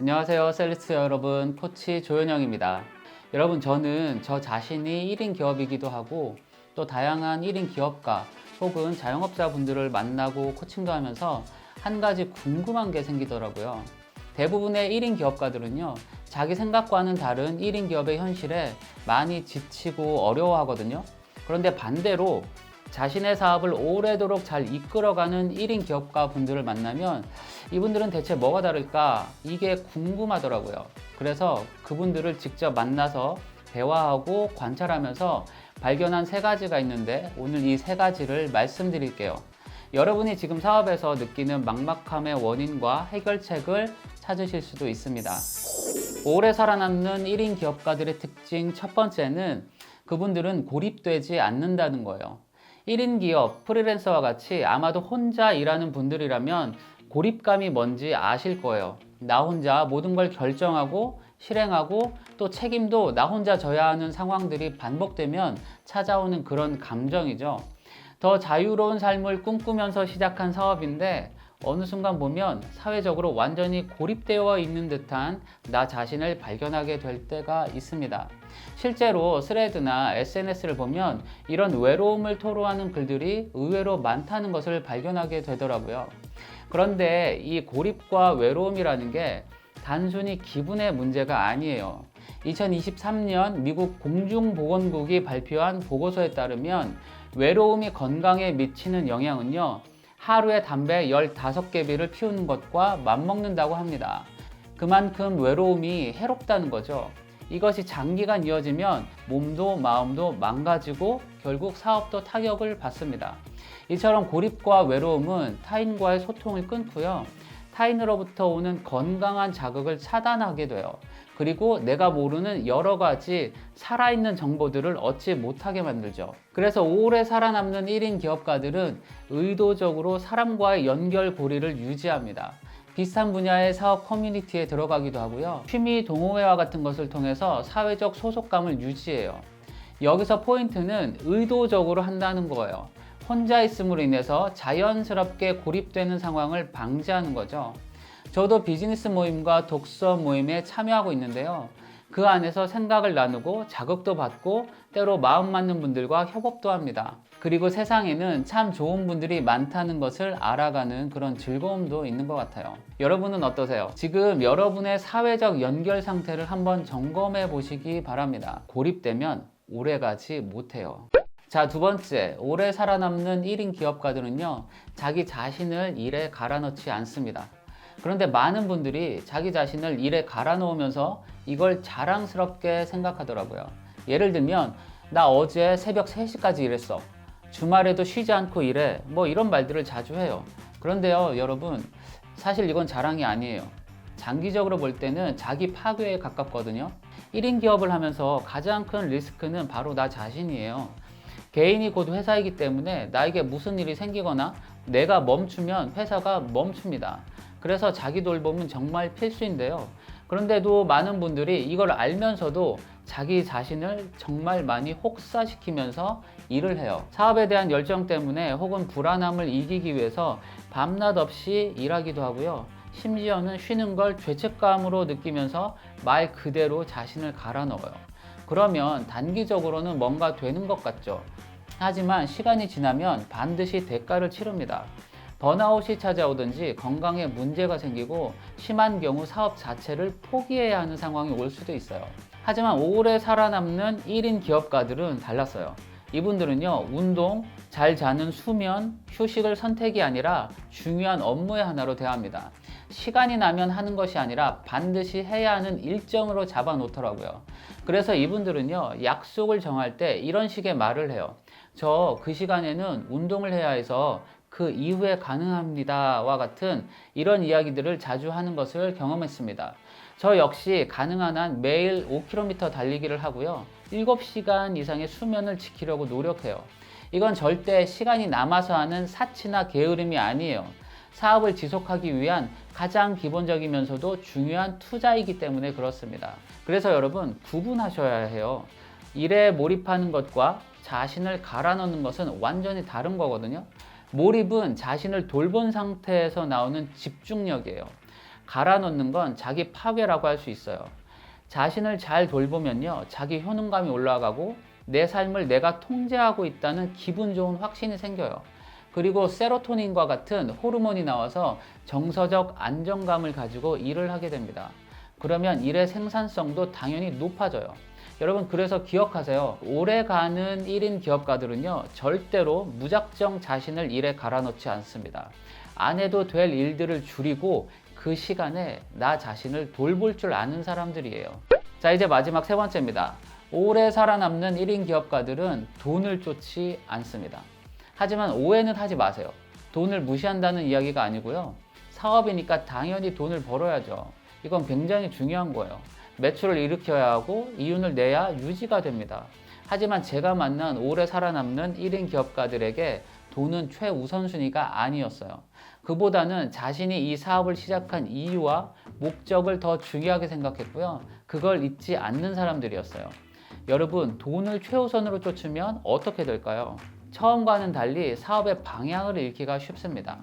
안녕하세요 셀리스트 여러분, 코치 조현영입니다. 여러분, 저는 저 자신이 1인 기업이기도 하고 또 다양한 1인 기업가 혹은 자영업자분들을 만나고 코칭도 하면서 한 가지 궁금한 게 생기더라고요. 대부분의 1인 기업가들은요, 자기 생각과는 다른 1인 기업의 현실에 많이 지치고 어려워하거든요. 그런데 반대로 자신의 사업을 오래도록 잘 이끌어가는 1인 기업가 분들을 만나면 이분들은 대체 뭐가 다를까? 이게 궁금하더라고요. 그래서 그분들을 직접 만나서 대화하고 관찰하면서 발견한 세 가지가 있는데 오늘 이 세 가지를 말씀드릴게요. 여러분이 지금 사업에서 느끼는 막막함의 원인과 해결책을 찾으실 수도 있습니다. 오래 살아남는 1인 기업가들의 특징 첫 번째는 그분들은 고립되지 않는다는 거예요. 1인 기업, 프리랜서와 같이 아마도 혼자 일하는 분들이라면 고립감이 뭔지 아실 거예요. 나 혼자 모든 걸 결정하고 실행하고 또 책임도 나 혼자 져야 하는 상황들이 반복되면 찾아오는 그런 감정이죠. 더 자유로운 삶을 꿈꾸면서 시작한 사업인데 어느 순간 보면 사회적으로 완전히 고립되어 있는 듯한 나 자신을 발견하게 될 때가 있습니다. 실제로 스레드나 SNS를 보면 이런 외로움을 토로하는 글들이 의외로 많다는 것을 발견하게 되더라고요. 그런데 이 고립과 외로움이라는 게 단순히 기분의 문제가 아니에요. 2023년 미국 공중보건국이 발표한 보고서에 따르면 외로움이 건강에 미치는 영향은요, 하루에 담배 15개비를 피우는 것과 맞먹는다고 합니다. 그만큼 외로움이 해롭다는 거죠. 이것이 장기간 이어지면 몸도 마음도 망가지고 결국 사업도 타격을 받습니다. 이처럼 고립과 외로움은 타인과의 소통을 끊고요, 타인으로부터 오는 건강한 자극을 차단하게 돼요. 그리고 내가 모르는 여러 가지 살아있는 정보들을 얻지 못하게 만들죠. 그래서 오래 살아남는 1인 기업가들은 의도적으로 사람과의 연결고리를 유지합니다. 비슷한 분야의 사업 커뮤니티에 들어가기도 하고요, 취미 동호회와 같은 것을 통해서 사회적 소속감을 유지해요. 여기서 포인트는 의도적으로 한다는 거예요. 혼자 있음으로 인해서 자연스럽게 고립되는 상황을 방지하는 거죠. 저도 비즈니스 모임과 독서 모임에 참여하고 있는데요, 그 안에서 생각을 나누고 자극도 받고 때로 마음 맞는 분들과 협업도 합니다. 그리고 세상에는 참 좋은 분들이 많다는 것을 알아가는 그런 즐거움도 있는 것 같아요. 여러분은 어떠세요? 지금 여러분의 사회적 연결 상태를 한번 점검해 보시기 바랍니다. 고립되면 오래가지 못해요. 자, 두 번째, 오래 살아남는 1인 기업가들은요, 자기 자신을 일에 갈아넣지 않습니다. 그런데 많은 분들이 자기 자신을 일에 갈아넣으면서 이걸 자랑스럽게 생각하더라고요. 예를 들면, 나 어제 새벽 3시까지 일했어. 주말에도 쉬지 않고 일해. 뭐 이런 말들을 자주 해요. 그런데요, 여러분, 사실 이건 자랑이 아니에요. 장기적으로 볼 때는 자기 파괴에 가깝거든요. 1인 기업을 하면서 가장 큰 리스크는 바로 나 자신이에요. 개인이 곧 회사이기 때문에 나에게 무슨 일이 생기거나 내가 멈추면 회사가 멈춥니다. 그래서 자기 돌봄은 정말 필수인데요. 그런데도 많은 분들이 이걸 알면서도 자기 자신을 정말 많이 혹사시키면서 일을 해요. 사업에 대한 열정 때문에 혹은 불안함을 이기기 위해서 밤낮 없이 일하기도 하고요, 심지어는 쉬는 걸 죄책감으로 느끼면서 말 그대로 자신을 갈아 넣어요. 그러면 단기적으로는 뭔가 되는 것 같죠. 하지만 시간이 지나면 반드시 대가를 치릅니다. 번아웃이 찾아오든지 건강에 문제가 생기고 심한 경우 사업 자체를 포기해야 하는 상황이 올 수도 있어요. 하지만 오래 살아남는 1인 기업가들은 달랐어요. 이분들은요, 운동, 잘 자는 수면, 휴식을 선택이 아니라 중요한 업무의 하나로 대합니다. 시간이 나면 하는 것이 아니라 반드시 해야 하는 일정으로 잡아 놓더라고요. 그래서 이분들은요, 약속을 정할 때 이런 식의 말을 해요. 저 그 시간에는 운동을 해야 해서 그 이후에 가능합니다와 같은 이런 이야기들을 자주 하는 것을 경험했습니다. 저 역시 가능한 한 매일 5km 달리기를 하고요, 7시간 이상의 수면을 지키려고 노력해요. 이건 절대 시간이 남아서 하는 사치나 게으름이 아니에요. 사업을 지속하기 위한 가장 기본적이면서도 중요한 투자이기 때문에 그렇습니다. 그래서 여러분, 구분하셔야 해요. 일에 몰입하는 것과 자신을 갈아넣는 것은 완전히 다른 거거든요. 몰입은 자신을 돌본 상태에서 나오는 집중력이에요. 갈아 넣는 건 자기 파괴라고 할 수 있어요. 자신을 잘 돌보면요, 자기 효능감이 올라가고 내 삶을 내가 통제하고 있다는 기분 좋은 확신이 생겨요. 그리고 세로토닌과 같은 호르몬이 나와서 정서적 안정감을 가지고 일을 하게 됩니다. 그러면 일의 생산성도 당연히 높아져요. 여러분, 그래서 기억하세요. 오래가는 1인 기업가들은요, 절대로 무작정 자신을 일에 갈아넣지 않습니다. 안 해도 될 일들을 줄이고 그 시간에 나 자신을 돌볼 줄 아는 사람들이에요. 자, 이제 마지막 세 번째입니다. 오래 살아남는 1인 기업가들은 돈을 쫓지 않습니다. 하지만 오해는 하지 마세요. 돈을 무시한다는 이야기가 아니고요. 사업이니까 당연히 돈을 벌어야죠. 이건 굉장히 중요한 거예요. 매출을 일으켜야 하고 이윤을 내야 유지가 됩니다. 하지만 제가 만난 오래 살아남는 1인 기업가들에게 돈은 최우선순위가 아니었어요. 그보다는 자신이 이 사업을 시작한 이유와 목적을 더 중요하게 생각했고요. 그걸 잊지 않는 사람들이었어요. 여러분, 돈을 최우선으로 쫓으면 어떻게 될까요? 처음과는 달리 사업의 방향을 잃기가 쉽습니다.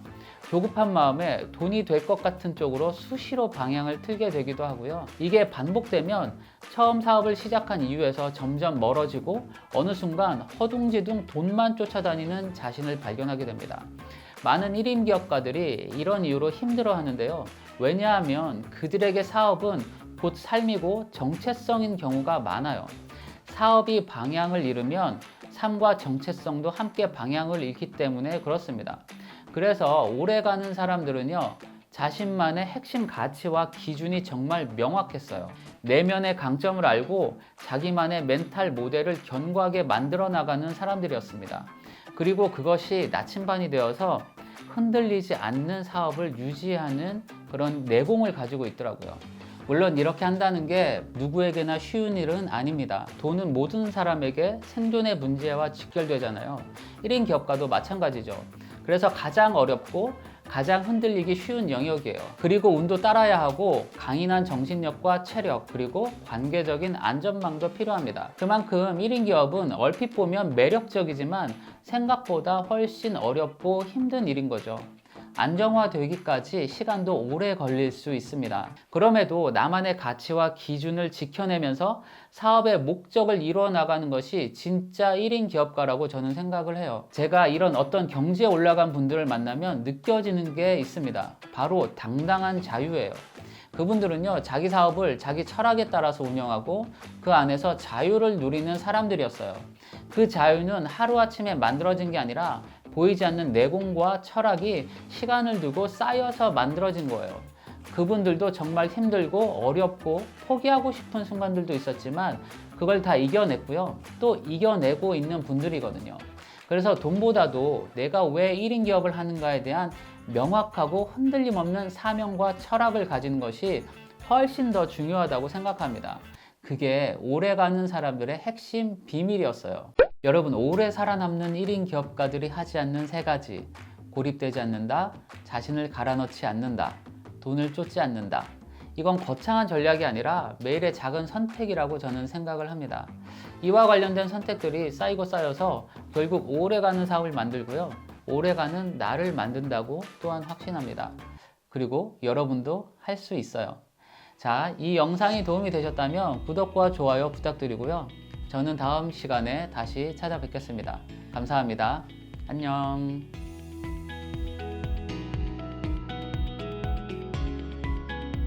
조급한 마음에 돈이 될 것 같은 쪽으로 수시로 방향을 틀게 되기도 하고요. 이게 반복되면 처음 사업을 시작한 이유에서 점점 멀어지고 어느 순간 허둥지둥 돈만 쫓아다니는 자신을 발견하게 됩니다. 많은 1인 기업가들이 이런 이유로 힘들어 하는데요. 왜냐하면 그들에게 사업은 곧 삶이고 정체성인 경우가 많아요. 사업이 방향을 잃으면 삶과 정체성도 함께 방향을 잃기 때문에 그렇습니다. 그래서 오래가는 사람들은요, 자신만의 핵심 가치와 기준이 정말 명확했어요. 내면의 강점을 알고 자기만의 멘탈 모델을 견고하게 만들어 나가는 사람들이었습니다. 그리고 그것이 나침반이 되어서 흔들리지 않는 사업을 유지하는 그런 내공을 가지고 있더라고요. 물론 이렇게 한다는 게 누구에게나 쉬운 일은 아닙니다. 돈은 모든 사람에게 생존의 문제와 직결되잖아요. 1인 기업가도 마찬가지죠. 그래서 가장 어렵고 가장 흔들리기 쉬운 영역이에요. 그리고 운도 따라야 하고 강인한 정신력과 체력, 그리고 관계적인 안전망도 필요합니다. 그만큼 1인 기업은 얼핏 보면 매력적이지만 생각보다 훨씬 어렵고 힘든 일인 거죠. 안정화되기까지 시간도 오래 걸릴 수 있습니다. 그럼에도 나만의 가치와 기준을 지켜내면서 사업의 목적을 이루어 나가는 것이 진짜 1인 기업가라고 저는 생각을 해요. 제가 이런 어떤 경지에 올라간 분들을 만나면 느껴지는 게 있습니다. 바로 당당한 자유예요. 그분들은요, 자기 사업을 자기 철학에 따라서 운영하고 그 안에서 자유를 누리는 사람들이었어요. 그 자유는 하루아침에 만들어진 게 아니라 보이지 않는 내공과 철학이 시간을 두고 쌓여서 만들어진 거예요. 그분들도 정말 힘들고 어렵고 포기하고 싶은 순간들도 있었지만 그걸 다 이겨냈고요. 또 이겨내고 있는 분들이거든요. 그래서 돈보다도 내가 왜 1인 기업을 하는가에 대한 명확하고 흔들림 없는 사명과 철학을 가지는 것이 훨씬 더 중요하다고 생각합니다. 그게 오래가는 사람들의 핵심 비밀이었어요. 여러분, 오래 살아남는 1인 기업가들이 하지 않는 세 가지: 고립되지 않는다, 자신을 갈아넣지 않는다, 돈을 쫓지 않는다. 이건 거창한 전략이 아니라 매일의 작은 선택이라고 저는 생각을 합니다. 이와 관련된 선택들이 쌓이고 쌓여서 결국 오래가는 사업을 만들고요, 오래가는 나를 만든다고 또한 확신합니다. 그리고 여러분도 할 수 있어요. 자, 이 영상이 도움이 되셨다면 구독과 좋아요 부탁드리고요. 저는 다음 시간에 다시 찾아뵙겠습니다. 감사합니다. 안녕.